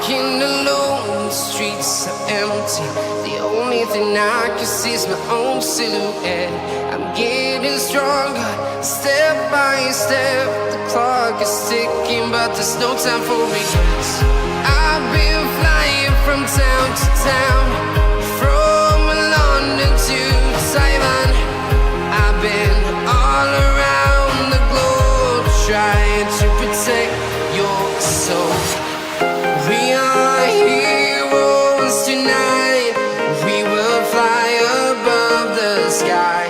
walking alone, the streets are empty. The only thing I can see is my own silhouette. I'm getting stronger, step by step. The clock is ticking, but there's no time for regrets. I've been flying from town to town, from London to Taiwan. I've been all around the globe, trying to protect your soul. We are heroes tonight. We will fly above the sky.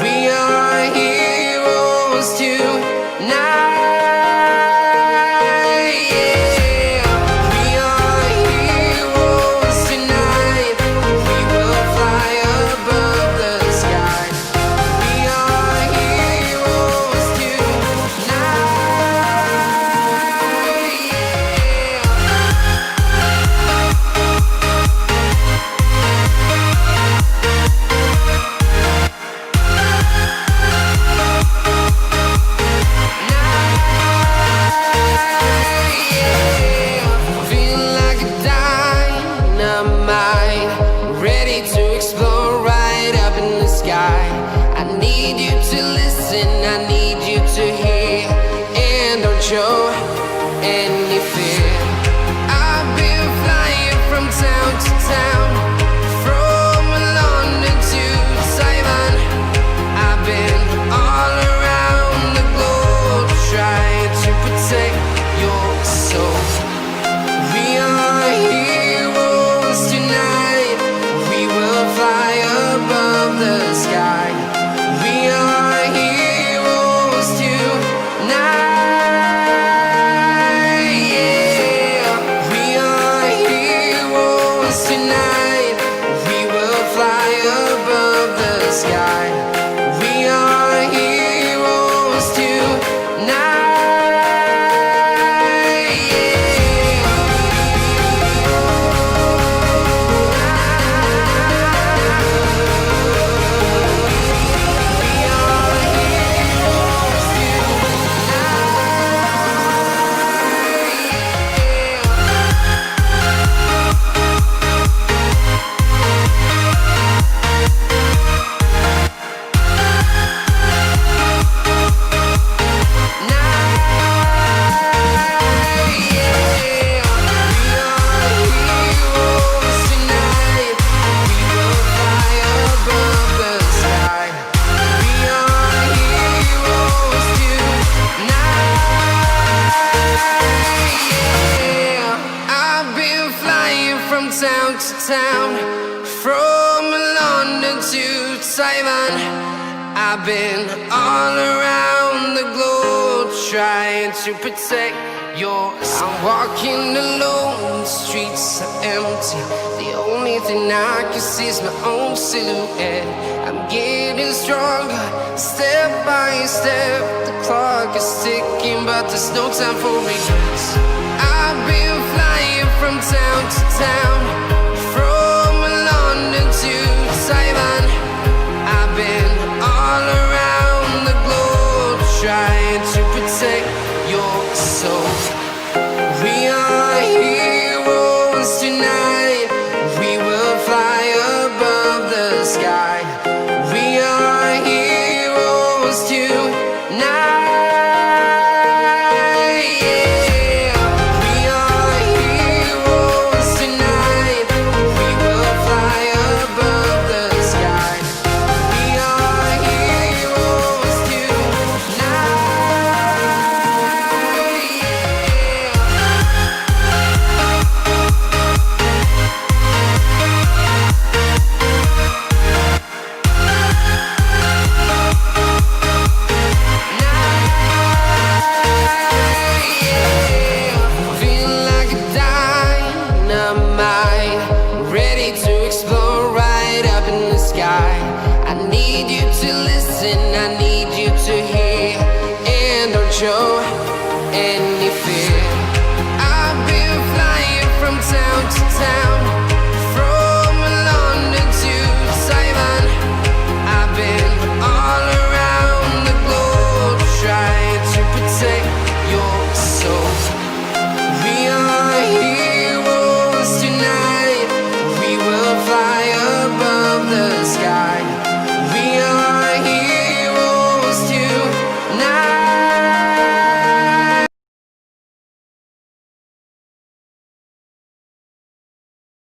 We are heroes tonight. I need you to listen, I need you to hear, and don't show any fear. I've been flying from town to town, from London to Taiwan. I've been all around the globe, trying to protect your soul. We are heroes tonight. We will fly above the sky. We are heroes tonight. Yeah, we are heroes tonight. We will fly above the sky. We are heroes tonight. Town to town, from London to Taiwan. I've been all around the globe, trying to protect yours. I'm walking alone, the streets are empty. The only thing I can see is my own silhouette. I'm getting stronger, step by step. The clock is ticking, but there's no time for regrets. I've been flying from town to town,